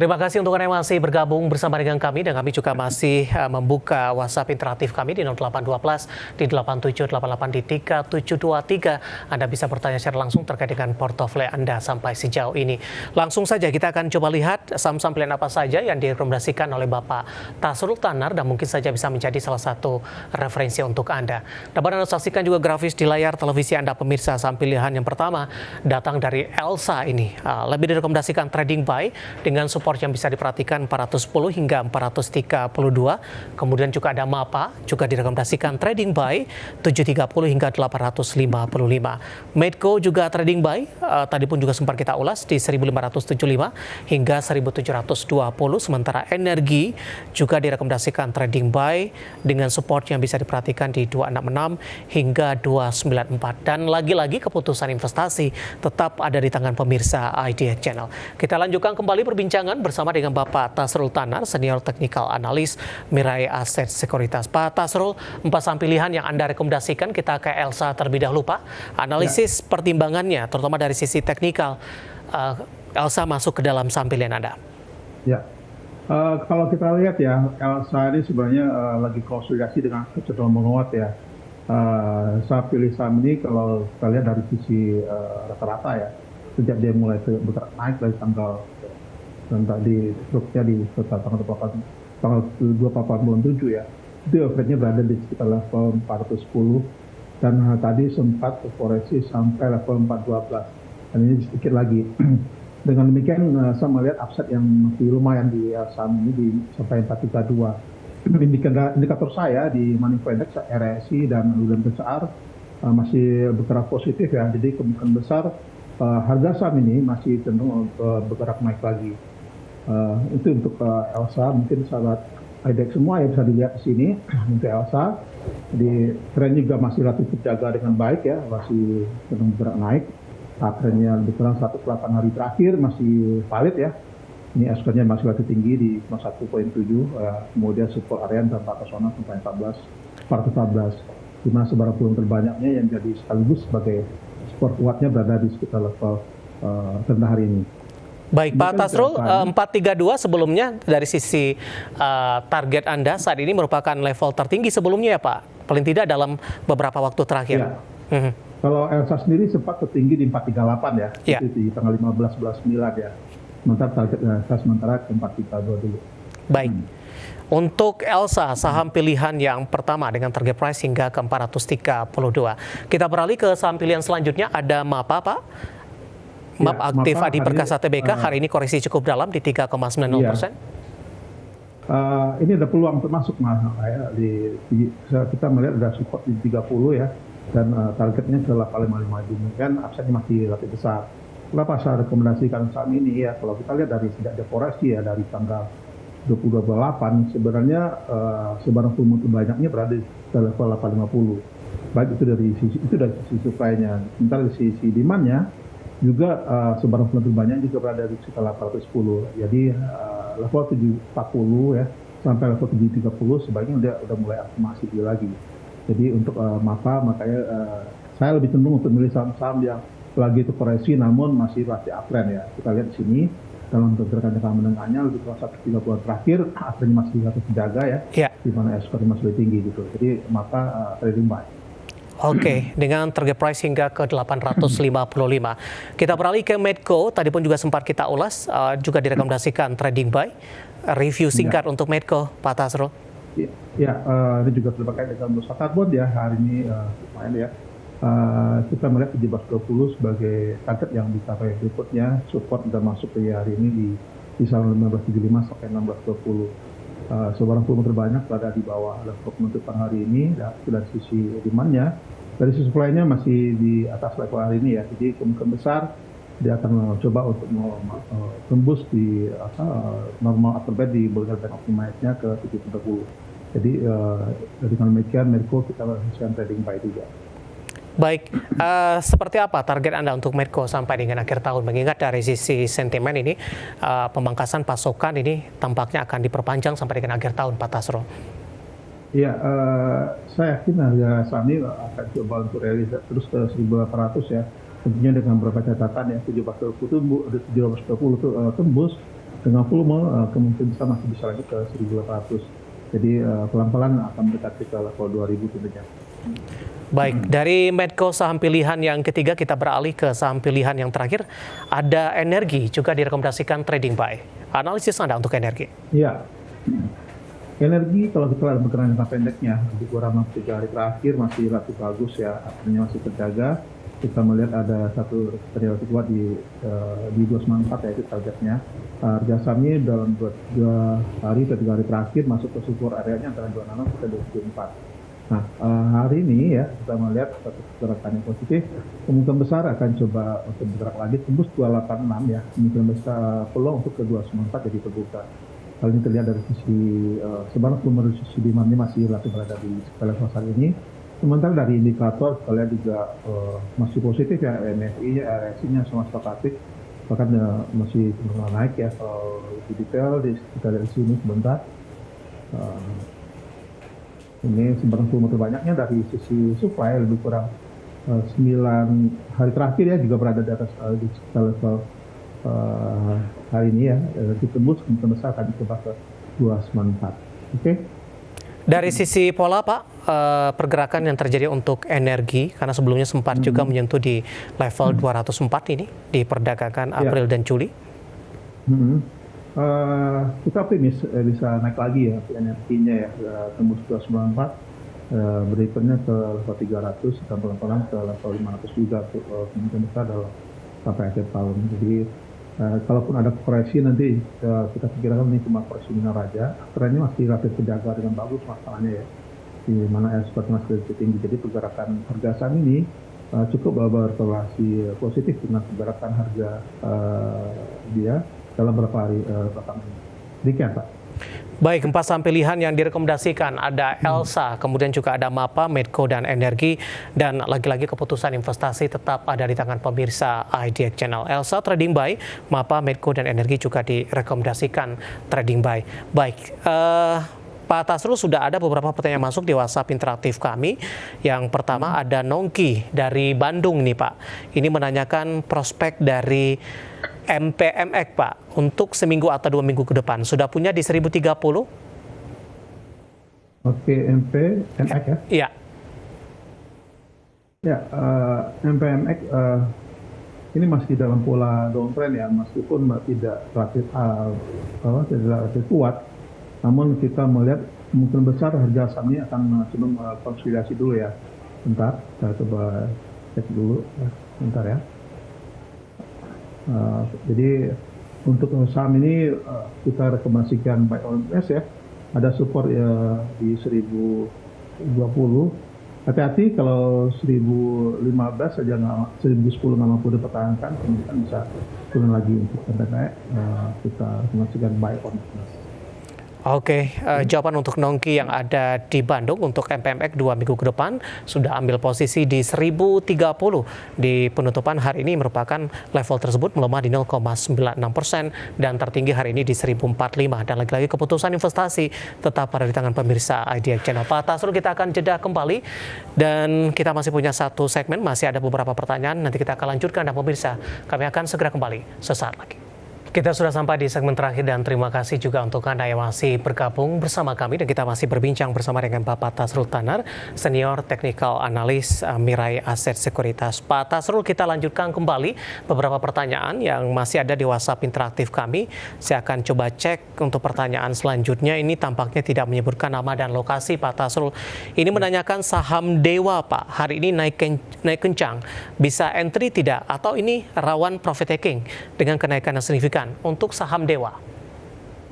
Terima kasih untuk Anda yang masih bergabung bersama dengan kami dan kami juga masih membuka WhatsApp interaktif kami di 0812 di 8788 di 3723. Anda bisa bertanya secara langsung terkait dengan portofolio Anda sampai sejauh ini. Langsung saja kita akan coba lihat saham-saham pilihan apa saja yang direkomendasikan oleh Bapak Tasrul Tanar dan mungkin saja bisa menjadi salah satu referensi untuk Anda. Dapat Anda saksikan juga grafis di layar televisi Anda pemirsa. Saham pilihan yang pertama datang dari Elsa ini. Lebih direkomendasikan trading buy dengan support yang bisa diperhatikan 410 hingga 432. Kemudian juga ada MAPA, juga direkomendasikan trading buy 730 hingga 855. Medco juga trading buy, tadi pun juga sempat kita ulas di 1575 hingga 1720. Sementara energi juga direkomendasikan trading buy dengan support yang bisa diperhatikan di 266 hingga 294. Dan lagi-lagi keputusan investasi tetap ada di tangan pemirsa Idea Channel. Kita lanjutkan kembali perbincangan bersama dengan Bapak Tasrul Tanar, Senior Technical Analyst Mirae Asset Sekuritas. Pak Tasrul, 4 saham pilihan yang Anda rekomendasikan, kita ke Elsa terlebih dahulu Pak. Analisis pertimbangannya, terutama dari sisi teknikal, Elsa masuk ke dalam saham pilihan Anda. Ya, kalau kita lihat ya, Elsa ini sebenarnya lagi konsolidasi dengan kecenderungan menguat ya. Saya pilih saham ini kalau kita lihat dari sisi rata-rata ya, sejak dia mulai bergerak naik dari tanggal dan tadi struknya di tanggal 287 ya, itu average-nya berada di sekitar level 410 dan tadi sempat koreksi sampai level 412 dan ini sedikit lagi. Dengan demikian saya melihat upside yang masih lumayan di saham ini di sampai 432. Indikator saya di Moneyflow Index, RSI dan Lululemon besar masih bergerak positif ya, jadi kemungkinan besar harga saham ini masih cenderung bergerak naik lagi. Itu untuk Elsa, mungkin sahabat IDEX semua ya bisa dilihat di sini untuk Elsa. Di tren juga masih relatif terjaga dengan baik ya, masih cenderung bergerak naik. Trennya lebih kurang 108 hari terakhir masih valid ya. Ini SK-nya masih relatif tinggi di 1.7, kemudian support area antara 406 sampai 414. Di mana sebarang peluang terbanyaknya yang jadi sekaligus sebagai support kuatnya berada di sekitar level terendah hari ini. Baik, Pak Tasrul, 432 sebelumnya dari sisi target Anda saat ini merupakan level tertinggi sebelumnya ya Pak? Paling tidak dalam beberapa waktu terakhir. Ya. Kalau Elsa sendiri sempat tertinggi di 438 ya, itu di tanggal 15/9 ya. Sementara target Elsa sementara ke 432 dulu. Baik. Untuk Elsa, saham pilihan yang pertama dengan target price hingga ke 432. Kita beralih ke saham pilihan selanjutnya, ada MAPA Pak. MAP ya, aktif Adi Perkasa TBK hari ini koreksi cukup dalam di 3,90%. Ini ada peluang untuk masuk Mas. Kita melihat ada support di 30 ya, dan targetnya ke 855. Demikian upside-nya masih relatif besar. Kenapa saya rekomendasikan saham ini ya? Kalau kita lihat dari sejak dekorasi ya, dari tanggal 2028 sebenarnya sebarang volume terbanyaknya berada di level 850. Baik itu dari sisi supply-nya. Sementara dari sisi demand-nya juga sebarang volume terbanyak juga berada di sekitar 810. Jadi level 740 ya sampai level 730 sebaiknya udah mulai aktivasi lagi. Jadi untuk makanya saya lebih cenderung untuk memilih saham-saham yang lagi itu koreksi namun masih uptrend ya. Kita lihat di sini dalam pergerakan jangka menengahnya lebih kurang 1-3 bulan terakhir uptrendnya masih terjaga ya. Di mana SK masih lebih tinggi gitu. Jadi maka trading buy. Oke, dengan target price hingga ke 855. Kita beralih ke Medco, tadi pun juga sempat kita ulas, juga direkomendasikan trading buy. Review singkat untuk Medco, Pak Tasrul. Ya, ini juga terkait dengan bursa karbon ya, hari ini lumayan ya. Kita melihat 1720 sebagai target yang dicapai berikutnya, support sudah masuk ke hari ini di kisaran 1575 sampai 1620. Sebarang volume terbanyak berada di bawah level penutupan hari ini, dan dari sisi demand-nya, dari sisi supply-nya masih di atas level hari ini ya. Jadi kemungkinan besar dia akan coba untuk tembus di normal upper band di Bollinger Band Optimize-nya ke 730. Jadi dengan demikian Medco kita melakukan trading buy juga. Baik, seperti apa target Anda untuk Medco sampai dengan akhir tahun? Mengingat dari sisi sentimen ini, pemangkasan pasokan ini tampaknya akan diperpanjang sampai dengan akhir tahun, Pak Tasrul. Iya, saya yakin harga saham ini akan coba untuk rally terus ke 1.800 ya. Tentunya dengan beberapa catatan ya, 1720 tembus, dengan volume kemungkinan besar masih bisa lagi ke 1.800. Jadi pelan-pelan akan mendekati ke level 2.000 tentunya. Baik, dari Medco saham pilihan yang ketiga kita beralih ke saham pilihan yang terakhir. Ada energi juga direkomendasikan trading buy. Analisis Anda untuk energi? Iya, energi kalau kita lihat pergerakan jangka pendeknya di kurang 3 hari terakhir masih relatif bagus ya, artinya masih terjaga. Kita melihat ada satu relatif kuat di 294 yaitu targetnya. Harga sahamnya dalam 2 hari ke 3 hari terakhir masuk ke support areanya antara 26 sampai 24. Nah, hari ini ya kita melihat satu pergerakan yang positif, kemungkinan besar akan coba untuk bergerak lagi tembus 286 ya, kemungkinan besar peluang untuk ke 294 jadi terbuka. Hal ini terlihat dari sisi sebenarnya volume sisi demandnya masih relatif berada di level saat ini. Sementara dari indikator kita lihat juga masih positif ya, MFI-nya, RSI-nya sama stochastik bahkan masih naik ya. Kalau lebih detail kita lihat di sini sebentar. Ini sebenarnya volume terbanyaknya dari sisi supply lebih kurang 9 hari terakhir ya juga berada di atas di sekitar level hari ini ya, ditembus kemungkinan besar akan dicoba ke 294. Oke. Dari sisi pola Pak, pergerakan yang terjadi untuk energi karena sebelumnya sempat juga menyentuh di level 204 ini di perdagangan April dan Juli. Kita optimis bisa naik lagi ya energinya ya, tembus 294, berikutnya ke level 300 dan pelan-pelan ke level 500 juga kemungkinan besar dalam sampai akhir tahun. Jadi kalaupun ada koreksi nanti kita pikirkan ini cuma koreksi minor aja, trennya masih relatif terjaga dengan bagus masalahnya ya, di mana ekspor masih tinggi. Jadi pergerakan harga saham ini cukup berkorelasi positif dengan pergerakan harga dia dalam beberapa hari belakangan ini. Demikian Pak. Baik, 4 saham pilihan yang direkomendasikan ada Elsa, kemudian juga ada MAPA, Medco, dan Energi. Dan lagi-lagi keputusan investasi tetap ada di tangan pemirsa IDX Channel. Elsa trading buy, MAPA, Medco, dan Energi juga direkomendasikan trading buy. Baik, Pak Tasrul, sudah ada beberapa pertanyaan masuk di WhatsApp interaktif kami. Yang pertama ada Nongki dari Bandung nih Pak. Ini menanyakan prospek dari MPMX Pak untuk seminggu atau 2 minggu ke depan. Sudah punya di 1030? Oke, MPMX ya? Iya. Ya, MPMX ini masih dalam pola downtrend ya, meskipun tidak relatif kuat. Namun kita melihat kemungkinan besar harga saham ini akan cenderung konsolidasi dulu ya. Bentar, kita coba cek dulu ya. Bentar ya. Jadi untuk saham ini kita rekomendasikan buy on S ya. Ada support di 1020. Hati-hati kalau 1015 saja 1010 nggak mampu dipertahankan, kemudian bisa turun lagi untuk kita rekomendasikan buy on S. Oke, jawaban untuk Nongki yang ada di Bandung untuk MPMX 2 minggu ke depan sudah ambil posisi di 1030 di penutupan hari ini, merupakan level tersebut melemah di 0,96% dan tertinggi hari ini di 1045. Dan lagi-lagi keputusan investasi tetap ada di tangan pemirsa IDX Channel. Pak Tasrul, kita akan jeda kembali dan kita masih punya satu segmen, masih ada beberapa pertanyaan, nanti kita akan lanjutkan dan pemirsa kami akan segera kembali sesaat lagi. Kita sudah sampai di segmen terakhir dan terima kasih juga untuk Anda yang masih bergabung bersama kami dan kita masih berbincang bersama dengan Bapak Tasrul Tanar, Senior Technical Analyst Mirai Aset Sekuritas. Pak Tasrul, kita lanjutkan kembali beberapa pertanyaan yang masih ada di WhatsApp interaktif kami. Saya akan coba cek untuk pertanyaan selanjutnya. Ini tampaknya tidak menyebutkan nama dan lokasi Pak Tasrul. Ini menanyakan saham Dewa Pak, hari ini naik kencang. Bisa entry tidak? Atau ini rawan profit taking dengan kenaikan yang signifikan? Untuk saham Dewa.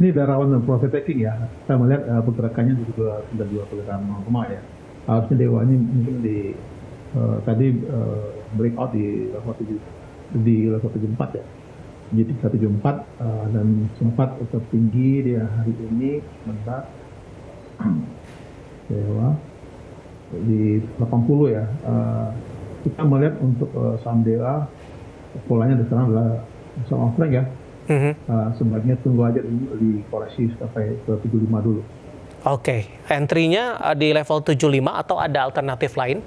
Ini darah rawan profit taking ya. Kita melihat pergerakannya juga sudah 2 kali normal ya. Harusnya Dewa ini mungkin tadi breakout di level 74 ya. Jadi 374 dan sempat tertinggi di hari ini sebentar. Dewa di 80 ya. Kita melihat untuk saham Dewa polanya sekarang adalah saham offline ya. Sebaiknya tunggu aja dulu di koreksi sampai ke 75 dulu. Oke, entry-nya di level 75 atau ada alternatif lain?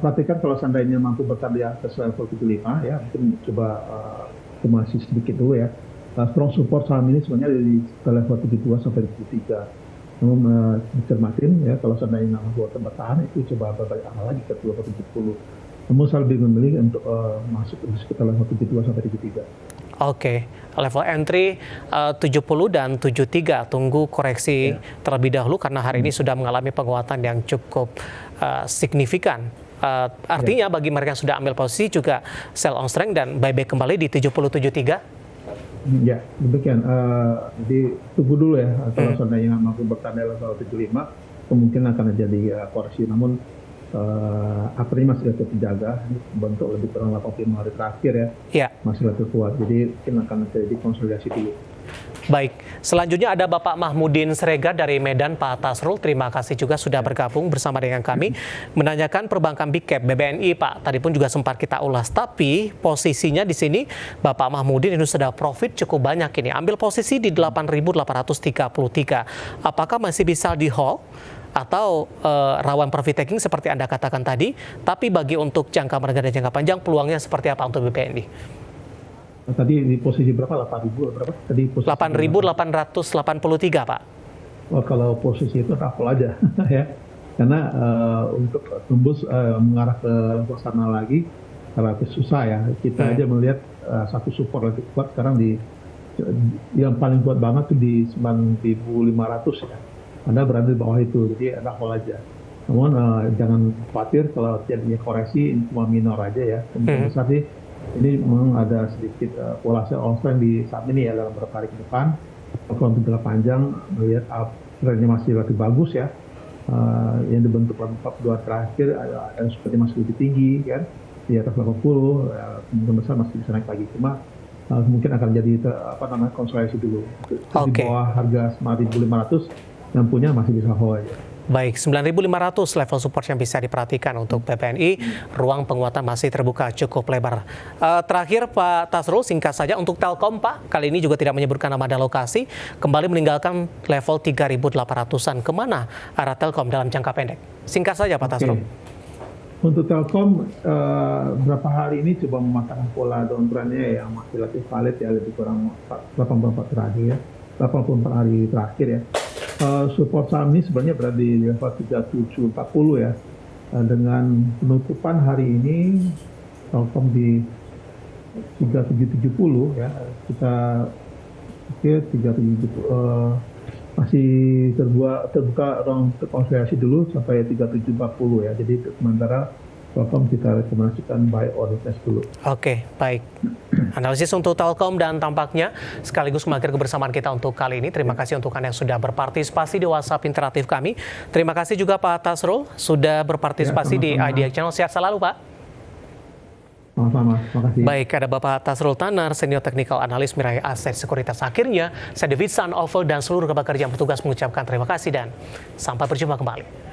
Perhatikan kalau seandainya mampu bertahan di atas level 75 ya, mungkin coba masih sedikit dulu ya. strong support saham ini sebenarnya di level 72 sampai 73. Namun dicermatin ya, kalau seandainya nggak mampu bertahan itu coba berbalik arah lagi ke level 70. Namun saya lebih memilih untuk masuk di sekitar level 72 sampai 73. Oke, level entry 70 dan 73. Tunggu koreksi terlebih dahulu karena hari ini sudah mengalami penguatan yang cukup signifikan. Artinya bagi mereka yang sudah ambil posisi juga sell on strength dan buyback kembali di 70-73. Ya, demikian. Jadi tunggu dulu ya, kalau seandainya mampu bertahan di level 75, kemungkinan akan terjadi koreksi. Namun uptrend masih tetap dijaga, bentuk lebih kurang 85 hari terakhir ya, masih lebih kuat. Jadi mungkin akan terjadi konsolidasi dulu. Baik, selanjutnya ada Bapak Mahmudin Sregar dari Medan. Pak Tasrul, terima kasih juga sudah bergabung bersama dengan kami. Menanyakan perbankan big cap BBNI, Pak. Tadi pun juga sempat kita ulas, tapi posisinya di sini Bapak Mahmudin ini sudah profit cukup banyak ini. Ambil posisi di 8.833. Apakah masih bisa di hold? Atau rawan profit taking seperti Anda katakan tadi, tapi bagi untuk jangka menengah dan jangka panjang peluangnya seperti apa untuk BBNI? Tadi di posisi berapa? 8.000 berapa? Tadi posisi 8.883, Pak. Oh, kalau posisi itu raffle aja ya. Karena untuk tembus mengarah ke level sana lagi relatif susah ya. Kita aja melihat satu support lebih kuat sekarang yang paling kuat banget tuh di 9.500 ya. Anda berada di bawah itu, jadi raffle aja. Namun jangan khawatir kalau terjadinya koreksi, ini cuma minor aja ya. Kemungkinan besar sih ini memang ada sedikit pola sell on strength di saat ini ya dalam beberapa hari ke depan. Kalau untuk jangka panjang melihat trendnya masih relatif bagus ya. Yang dibentuk dalam 42 terakhir seperti masih lebih tinggi kan di atas 80, kemungkinan besar masih bisa naik lagi. Cuma mungkin akan jadi konsolidasi dulu. Di bawah harga 9.500 yang punya masih bisa hold aja. Baik, 9.500 level support yang bisa diperhatikan untuk BBNI. Ruang penguatan masih terbuka cukup lebar. Terakhir Pak Tasrul, singkat saja untuk Telkom, Pak. Kali ini juga tidak menyebutkan nama dan lokasi. Kembali meninggalkan level 3.800-an. Kemana arah Telkom dalam jangka pendek? Singkat saja Pak Tasrul. Untuk Telkom, berapa hari ini coba mematahkan pola downtrend-nya yang masih relatif valid ya, lebih kurang 84 terakhir ya. 84 hari terakhir ya. Support saham ini sebenarnya berada di level 3740 ya. Dengan penutupan hari ini Telkom di 3770 ya. Kita pikir 3770 masih terbuka ruang konsolidasi dulu sampai 3740 ya. Jadi sementara Telkom kita rekomendasikan buy or retest dulu. Oke, baik. Analisis untuk Telkom dan tampaknya sekaligus mengakhiri kebersamaan kita untuk kali ini. Terima kasih untuk Anda yang sudah berpartisipasi di WhatsApp interaktif kami. Terima kasih juga Pak Tasrul sudah berpartisipasi di Idea Channel. Sehat selalu, Pak. Sama-sama, terima kasih. Baik, ada Bapak Tasrul Tanar, Senior Technical Analis Mirae Aset Sekuritas. Akhirnya, saya David Sun Oval dan seluruh rekan kerja yang bertugas mengucapkan terima kasih dan sampai berjumpa kembali.